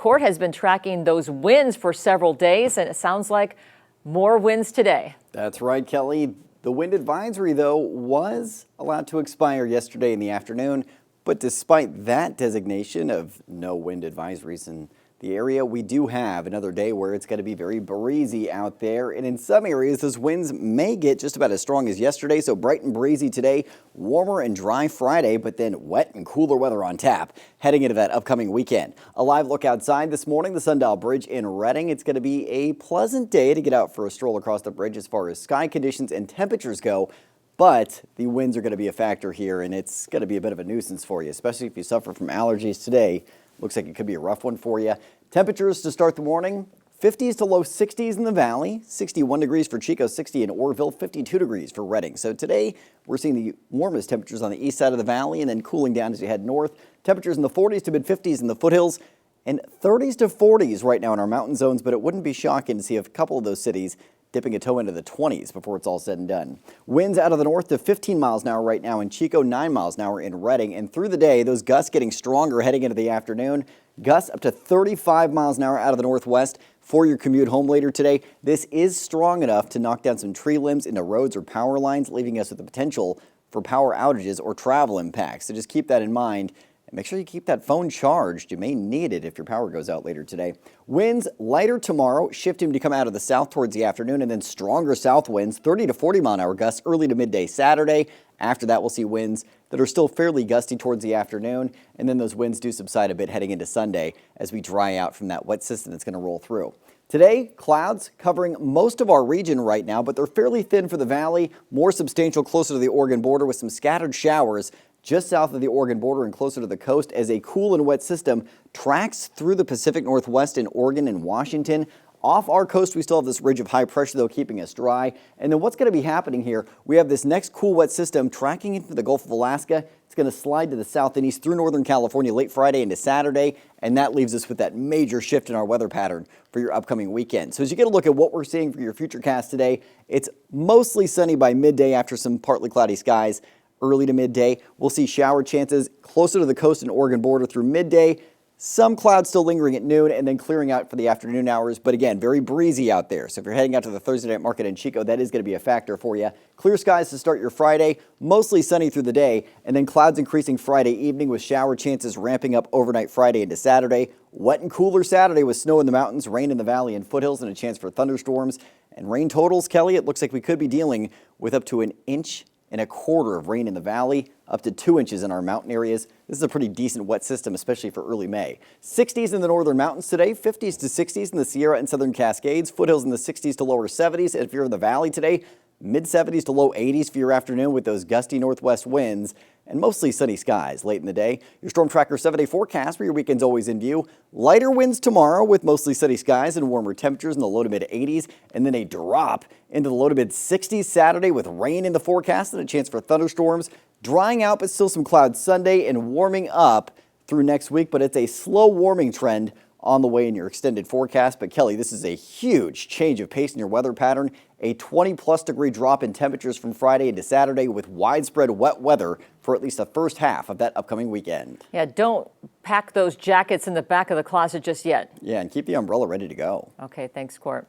Court has been tracking those winds for several days, and it sounds like more winds today. That's right, Kelly. The wind advisory, though, was allowed to expire yesterday in the afternoon. But despite that designation of no wind advisories in the area, we do have another day where it's going to be very breezy out there. And in some areas, those winds may get just about as strong as yesterday. So bright and breezy today, warmer and dry Friday, but then wet and cooler weather on tap heading into that upcoming weekend. A live look outside this morning, the Sundial Bridge in Reading. It's going to be a pleasant day to get out for a stroll across the bridge as far as sky conditions and temperatures go. But the winds are going to be a factor here, and it's going to be a bit of a nuisance for you, especially if you suffer from allergies today. Looks like it could be a rough one for you. Temperatures to start the morning, 50s to low 60s in the valley, 61 degrees for Chico, 60 in Orville, 52 degrees for Reading. So today we're seeing the warmest temperatures on the east side of the valley and then cooling down as you head north. Temperatures in the 40s to mid 50s in the foothills and 30s to 40s right now in our mountain zones, but it wouldn't be shocking to see a couple of those cities dipping a toe into the 20s before it's all said and done. Winds out of the north to 15 miles an hour right now in Chico, 9 miles an hour in Reading. And through the day, those gusts getting stronger heading into the afternoon. Gusts up to 35 miles an hour out of the northwest for your commute home later today. This is strong enough to knock down some tree limbs into roads or power lines, leaving us with the potential for power outages or travel impacts. So just keep that in mind. Make sure you keep that phone charged. You may need it if your power goes out later today. Winds lighter tomorrow, shifting to come out of the south towards the afternoon, and then stronger south winds, 30 to 40 mile an hour gusts early to midday Saturday. After that, we'll see winds that are still fairly gusty towards the afternoon, and then those winds do subside a bit heading into Sunday as we dry out from that wet system that's going to roll through. Today, clouds covering most of our region right now, but they're fairly thin for the valley, more substantial closer to the Oregon border with some scattered showers just south of the Oregon border and closer to the coast as a cool and wet system tracks through the Pacific Northwest in Oregon and Washington. Off our coast, we still have this ridge of high pressure, though, keeping us dry. And then what's going to be happening here, we have this next cool, wet system tracking into the Gulf of Alaska. It's going to slide to the south and east through northern California late Friday into Saturday, and that leaves us with that major shift in our weather pattern for your upcoming weekend. So as you get a look at what we're seeing for your future cast today, it's mostly sunny by midday after some partly cloudy skies. Early to midday, we'll see shower chances closer to the coast and Oregon border through midday. Some clouds still lingering at noon and then clearing out for the afternoon hours. But again, very breezy out there. So if you're heading out to the Thursday night market in Chico, that is going to be a factor for you. Clear skies to start your Friday, mostly sunny through the day, and then clouds increasing Friday evening with shower chances ramping up overnight Friday into Saturday. Wet and cooler Saturday with snow in the mountains, rain in the valley and foothills, and a chance for thunderstorms. And rain totals, Kelly, it looks like we could be dealing with up to 1.25 inches of rain in the valley, up to 2 inches in our mountain areas. This is a pretty decent wet system, especially for early May. 60s in the northern mountains today, 50s to 60s in the Sierra and Southern Cascades, foothills in the 60s to lower 70s. And if you're in the valley today, mid 70s to low 80s for your afternoon with those gusty northwest winds and mostly sunny skies late in the day. Your Storm Tracker 7-day forecast for your weekend's always in view. Lighter winds tomorrow with mostly sunny skies and warmer temperatures in the low to mid 80s, and then a drop into the low to mid 60s Saturday with rain in the forecast and a chance for thunderstorms. Drying out, but still some clouds Sunday and warming up through next week, but it's a slow warming trend on the way in your extended forecast. But Kelly, this is a huge change of pace in your weather pattern. A 20-plus degree drop in temperatures from Friday into Saturday with widespread wet weather for at least the first half of that upcoming weekend. Yeah, don't pack those jackets in the back of the closet just yet. Yeah, and keep the umbrella ready to go. Okay, thanks, Court.